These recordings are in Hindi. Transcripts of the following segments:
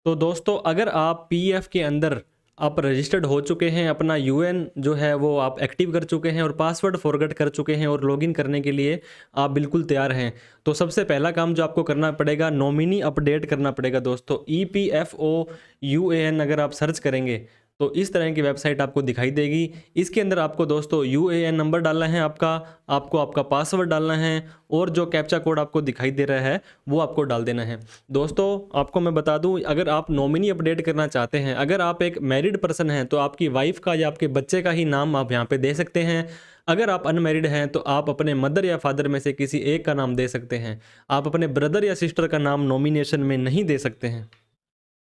तो दोस्तों अगर आप पीएफ के अंदर आप रजिस्टर्ड हो चुके हैं, अपना यूएन जो है वो आप एक्टिव कर चुके हैं और पासवर्ड फॉरगेट कर चुके हैं और लॉगिन करने के लिए आप बिल्कुल तैयार हैं, तो सबसे पहला काम जो आपको करना पड़ेगा, नॉमिनी अपडेट करना पड़ेगा दोस्तों। EPFO UAN अगर आप सर्च करेंगे तो इस तरह की वेबसाइट आपको दिखाई देगी। इसके अंदर आपको दोस्तों UAN नंबर डालना है आपको आपका पासवर्ड डालना है और जो कैप्चा कोड आपको दिखाई दे रहा है वो आपको डाल देना है। दोस्तों आपको मैं बता दूं, अगर आप नॉमिनी अपडेट करना चाहते हैं, अगर आप एक मैरिड पर्सन हैं तो आपकी वाइफ का या आपके बच्चे का ही नाम आप यहाँ पे दे सकते हैं। अगर आप अनमैरिड हैं तो आप अपने मदर या फादर में से किसी एक का नाम दे सकते हैं। आप अपने ब्रदर या सिस्टर का नाम नॉमिनेशन में नहीं दे सकते हैं।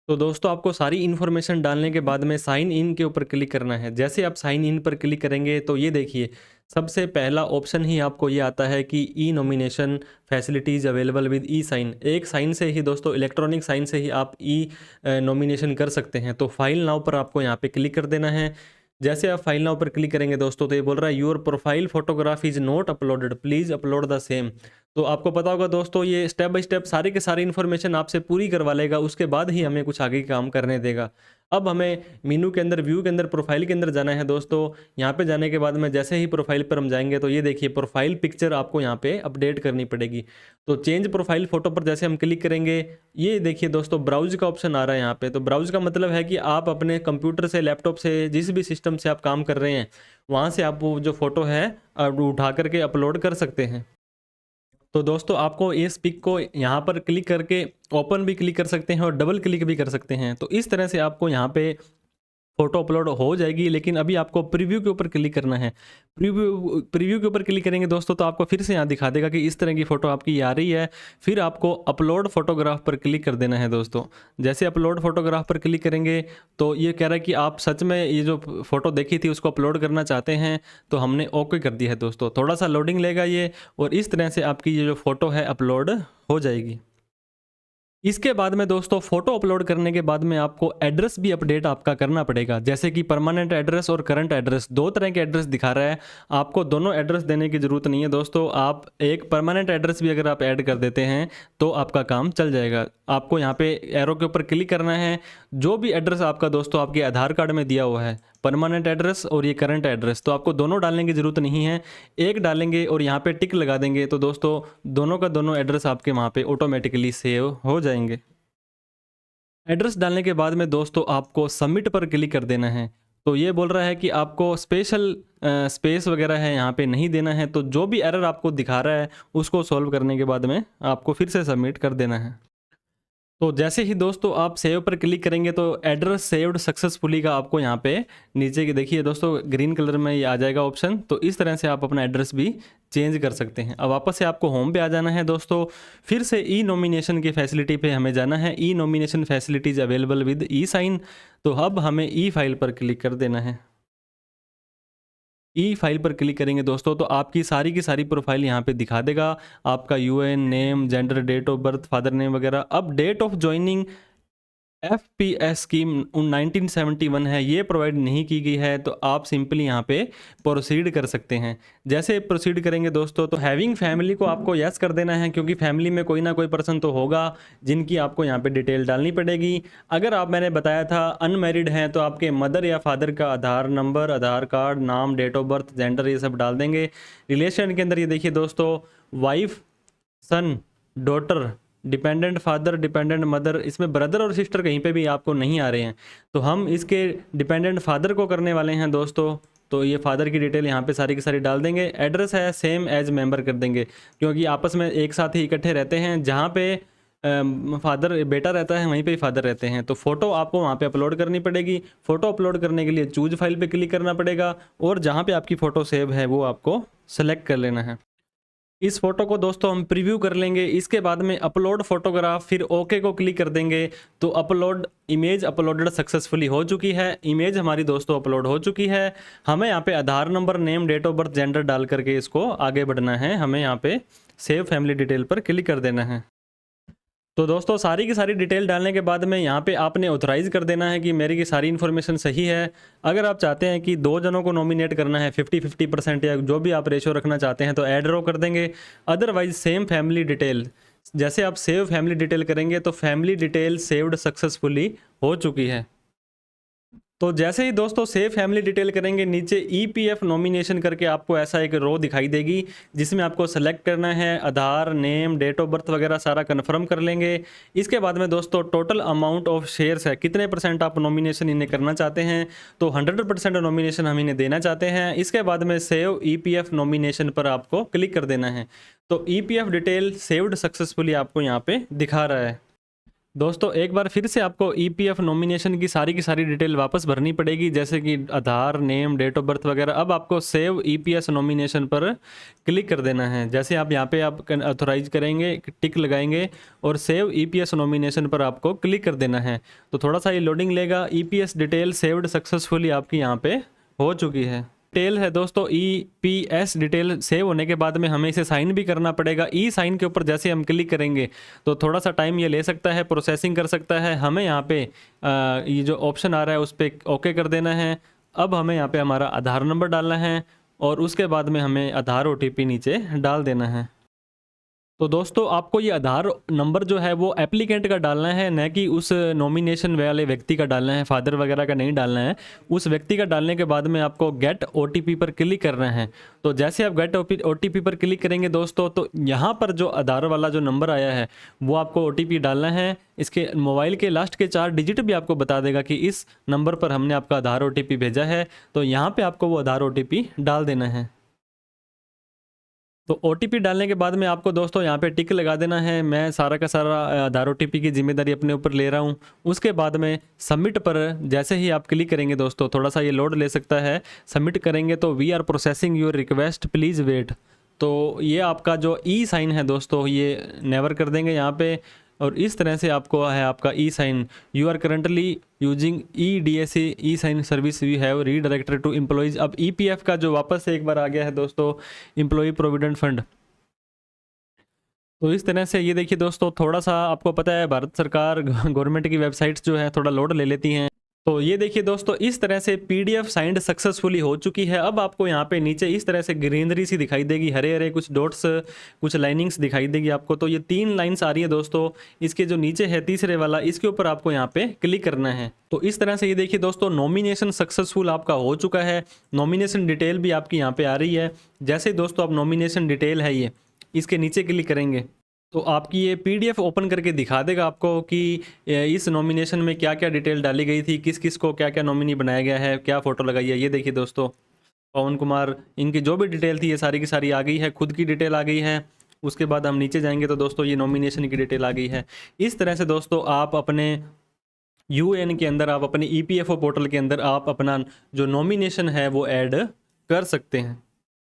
तो दोस्तों आपको सारी इन्फॉर्मेशन डालने के बाद में साइन इन के ऊपर क्लिक करना है। जैसे आप साइन इन पर क्लिक करेंगे तो ये देखिए सबसे पहला ऑप्शन ही आपको ये आता है कि e nomination facilities available with e sign. एक साइन से ही दोस्तों, इलेक्ट्रॉनिक साइन से ही आप ई नॉमिनेशन कर सकते हैं। तो फाइल नाउ पर आपको यहाँ पे क्लिक कर देना है। जैसे आप फाइल नाउ पर क्लिक करेंगे दोस्तों तो ये बोल रहा है your profile photograph is not uploaded, please upload the same. तो आपको पता होगा दोस्तों, ये स्टेप बाय स्टेप सारी के सारी इन्फॉर्मेशन आपसे पूरी करवा लेगा, उसके बाद ही हमें कुछ आगे काम करने देगा। अब हमें मीनू के अंदर, व्यू के अंदर, प्रोफाइल के अंदर जाना है दोस्तों। यहाँ पे जाने के बाद में जैसे ही प्रोफाइल पर हम जाएंगे तो ये देखिए प्रोफाइल पिक्चर आपको यहाँ पे अपडेट करनी पड़ेगी। तो चेंज प्रोफाइल फोटो पर जैसे हम क्लिक करेंगे, ये देखिए दोस्तों ब्राउज का ऑप्शन आ रहा है यहाँ पे। तो ब्राउज का मतलब है कि आप अपने कंप्यूटर से, लैपटॉप से, जिस भी सिस्टम से आप काम कर रहे हैं वहाँ से आप वो जो फोटो है उठा करके अपलोड कर सकते हैं। तो दोस्तों आपको इस पिक को यहाँ पर क्लिक करके ओपन भी क्लिक कर सकते हैं और डबल क्लिक भी कर सकते हैं। तो इस तरह से आपको यहाँ पे फोटो अपलोड हो जाएगी। लेकिन अभी आपको प्रीव्यू के ऊपर क्लिक करना है। प्रीव्यू के ऊपर क्लिक करेंगे दोस्तों तो आपको फिर से यहाँ दिखा देगा कि इस तरह की फ़ोटो आपकी आ रही है। फिर आपको अपलोड फोटोग्राफ पर क्लिक कर देना है दोस्तों। जैसे अपलोड फोटोग्राफ पर क्लिक करेंगे तो ये कह रहा है कि आप सच में ये जो फ़ोटो देखी थी उसको अपलोड करना चाहते हैं, तो हमने ओके कर दिया है दोस्तों। थोड़ा सा लोडिंग लेगा ये और इस तरह से आपकी ये जो फ़ोटो है अपलोड हो जाएगी। इसके बाद में दोस्तों फ़ोटो अपलोड करने के बाद में आपको एड्रेस भी अपडेट आपका करना पड़ेगा। जैसे कि परमानेंट एड्रेस और करंट एड्रेस, दो तरह के एड्रेस दिखा रहा है। आपको दोनों एड्रेस देने की ज़रूरत नहीं है दोस्तों। आप एक परमानेंट एड्रेस भी अगर आप ऐड कर देते हैं तो आपका काम चल जाएगा। आपको यहाँ पे एरो के ऊपर क्लिक करना है। जो भी एड्रेस आपका दोस्तों आपके आधार कार्ड में दिया हुआ है, परमानेंट एड्रेस और ये करंट एड्रेस, तो आपको दोनों डालने की ज़रूरत नहीं है। एक डालेंगे और यहाँ पे टिक लगा देंगे तो दोस्तों दोनों का दोनों एड्रेस आपके वहाँ पे ऑटोमेटिकली सेव हो जाएंगे। एड्रेस डालने के बाद में दोस्तों आपको सबमिट पर क्लिक कर देना है। तो ये बोल रहा है कि आपको स्पेशल स्पेस वगैरह है यहाँ पे नहीं देना है। तो जो भी एरर आपको दिखा रहा है उसको सॉल्व करने के बाद में आपको फिर से सबमिट कर देना है। तो जैसे ही दोस्तों आप सेव पर क्लिक करेंगे तो एड्रेस सेव्ड सक्सेसफुली का आपको यहाँ पे नीचे की देखिए दोस्तों ग्रीन कलर में ये आ जाएगा ऑप्शन। तो इस तरह से आप अपना एड्रेस भी चेंज कर सकते हैं। अब वापस से आपको होम पे आ जाना है दोस्तों। फिर से ई नॉमिनेशन की फैसिलिटी पे हमें जाना है। E nomination facilities available with e sign. तो अब हमें ई फाइल पर क्लिक कर देना है। ई फाइल पर क्लिक करेंगे दोस्तों तो आपकी सारी की सारी प्रोफाइल यहाँ पे दिखा देगा। आपका UAN, name, gender, date of birth, father name वगैरह। अब date of joining FPS scheme 1971 है, ये प्रोवाइड नहीं की गई है। तो आप सिंपली यहाँ पे प्रोसीड कर सकते हैं। जैसे प्रोसीड करेंगे दोस्तों तो हैविंग फैमिली को आपको यस कर देना है, क्योंकि फैमिली में कोई ना कोई पर्सन तो होगा जिनकी आपको यहाँ पे डिटेल डालनी पड़ेगी। अगर आप, मैंने बताया था, अनमैरिड हैं तो आपके मदर या फादर का आधार नंबर, आधार कार्ड, नाम, डेट ऑफ बर्थ, जेंडर, ये सब डाल देंगे। रिलेशन के अंदर ये देखिए दोस्तों, wife, son, daughter, dependent father, dependent mother, इसमें ब्रदर और सिस्टर कहीं पे भी आपको नहीं आ रहे हैं। तो हम इसके डिपेंडेंट फादर को करने वाले हैं दोस्तों। तो ये फादर की डिटेल यहाँ पे सारी की सारी डाल देंगे। एड्रेस है सेम एज मेंबर कर देंगे, क्योंकि आपस में एक साथ ही इकट्ठे रहते हैं। जहाँ पे फादर बेटा रहता है वहीं पे ही फादर रहते हैं। तो फोटो आपको वहाँ पे अपलोड करनी पड़ेगी। फोटो अपलोड करने के लिए चूज फाइल पे क्लिक करना पड़ेगा और जहाँ पे आपकी फ़ोटो सेव है वो आपको सेलेक्ट कर लेना है। इस फोटो को दोस्तों हम प्रीव्यू कर लेंगे। इसके बाद में अपलोड फोटोग्राफ, फिर ओके को क्लिक कर देंगे तो अपलोड इमेज अपलोडेड सक्सेसफुली हो चुकी है। इमेज हमारी दोस्तों अपलोड हो चुकी है। हमें यहाँ पे Aadhaar number, name, date of birth, gender डाल करके इसको आगे बढ़ना है। हमें यहाँ पे सेव फैमिली डिटेल पर क्लिक कर देना है। तो दोस्तों सारी की सारी डिटेल डालने के बाद में यहाँ पे आपने ऑथराइज़ कर देना है कि मेरी की सारी इन्फॉर्मेशन सही है। अगर आप चाहते हैं कि दो जनों को नॉमिनेट करना है 50-50% या जो भी आप रेशो रखना चाहते हैं तो ऐड रो कर देंगे। अदरवाइज सेम फैमिली डिटेल, जैसे आप सेव फैमिली डिटेल करेंगे तो फैमिली डिटेल सेव्ड सक्सेसफुली हो चुकी है। तो जैसे ही दोस्तों सेव फैमिली डिटेल करेंगे, नीचे ईपीएफ नॉमिनेशन करके आपको ऐसा एक रो दिखाई देगी, जिसमें आपको सेलेक्ट करना है आधार, नेम, डेट ऑफ बर्थ वगैरह सारा कन्फर्म कर लेंगे। इसके बाद में दोस्तों टोटल अमाउंट ऑफ शेयर्स है, कितने % आप नॉमिनेशन इन्हें करना चाहते हैं, तो 100% नॉमिनेशन हम इन्हें देना चाहते हैं। इसके बाद में सेव ईपीएफ नॉमिनेशन पर आपको क्लिक कर देना है। तो ईपीएफ डिटेल सेव्ड सक्सेसफुली आपको यहाँ पे दिखा रहा है। दोस्तों एक बार फिर से आपको ईपीएफ नॉमिनेशन की सारी डिटेल वापस भरनी पड़ेगी, जैसे कि आधार, नेम, डेट ऑफ बर्थ वगैरह। अब आपको सेव ईपीएस नॉमिनेशन पर क्लिक कर देना है। जैसे आप यहाँ पे आप ऑथोराइज करेंगे, टिक लगाएंगे और सेव ईपीएस नॉमिनेशन पर आपको क्लिक कर देना है। तो थोड़ा सा ये लोडिंग लेगा। ईपीएस डिटेल सेव्ड सक्सेसफुली आपकी यहाँ पे हो चुकी है। डिटेल है दोस्तों, ईपीएस डिटेल सेव होने के बाद में हमें इसे साइन भी करना पड़ेगा। ई साइन के ऊपर जैसे हम क्लिक करेंगे तो थोड़ा सा टाइम ये ले सकता है, प्रोसेसिंग कर सकता है। हमें यहाँ पे ये जो ऑप्शन आ रहा है उस पर ओके कर देना है। अब हमें यहाँ पे हमारा आधार नंबर डालना है और उसके बाद में हमें आधार ओटीपी नीचे डाल देना है। तो दोस्तों आपको ये आधार नंबर जो है वो एप्लीकेंट का डालना है, न कि उस नॉमिनेशन वाले व्यक्ति का डालना है, फादर वगैरह का नहीं डालना है। उस व्यक्ति का डालने के बाद में आपको गेट ओटीपी पर क्लिक करना है। तो जैसे आप गेट ओटीपी पर क्लिक करेंगे दोस्तों, तो यहाँ पर जो आधार वाला जो नंबर आया है वो आपको ओटीपी डालना है। इसके मोबाइल के लास्ट के 4 डिजिट भी आपको बता देगा कि इस नंबर पर हमने आपका आधार ओटीपी भेजा है। तो यहाँ पर आपको वो आधार ओटीपी डाल देना है। तो ओटीपी डालने के बाद में आपको दोस्तों यहाँ पे टिक लगा देना है। मैं सारा का सारा आधार ओटीपी की जिम्मेदारी अपने ऊपर ले रहा हूँ। उसके बाद में सबमिट पर जैसे ही आप क्लिक करेंगे दोस्तों, थोड़ा सा ये लोड ले सकता है। सबमिट करेंगे तो we are processing your request, please wait. तो ये आपका जो ई साइन है दोस्तों, ये नेवर कर देंगे यहाँ पे। और इस तरह से आपको है आपका e sign, you are currently using e DSA e sign service, we have redirected to employees. अब ईपीएफ का जो वापस से एक बार आ गया है दोस्तों, एम्प्लॉय प्रोविडेंट फंड। तो इस तरह से ये देखिए दोस्तों, थोड़ा सा आपको पता है भारत सरकार गवर्नमेंट की वेबसाइट्स जो है थोड़ा लोड ले लेती हैं। तो ये देखिए दोस्तों, इस तरह से पीडीएफ साइंड सक्सेसफुली हो चुकी है। अब आपको यहाँ पे नीचे इस तरह से ग्रीनरी सी दिखाई देगी, हरे हरे कुछ डॉट्स, कुछ लाइनिंग्स दिखाई देगी आपको। तो ये 3 लाइंस आ रही है दोस्तों। इसके जो नीचे है तीसरे वाला, इसके ऊपर आपको यहाँ पे क्लिक करना है। तो इस तरह से ये देखिए दोस्तों, नॉमिनेशन सक्सेसफुल आपका हो चुका है। नॉमिनेशन डिटेल भी आपकी यहाँ पे आ रही है। जैसे दोस्तों आप नॉमिनेशन डिटेल है ये, इसके नीचे क्लिक करेंगे तो आपकी ये पीडीएफ ओपन करके दिखा देगा आपको कि इस नॉमिनेशन में क्या क्या डिटेल डाली गई थी, किस किस को क्या क्या नॉमिनी बनाया गया है, क्या फ़ोटो लगाई है। ये देखिए दोस्तों, पवन कुमार, इनकी जो भी डिटेल थी ये सारी की सारी आ गई है। खुद की डिटेल आ गई है। उसके बाद हम नीचे जाएंगे तो दोस्तों ये नॉमिनेशन की डिटेल आ गई है। इस तरह से दोस्तों आप अपने यूएन के अंदर, आप अपने ईपीएफओ पोर्टल के अंदर आप अपना जो नॉमिनेशन है वो ऐड कर सकते हैं।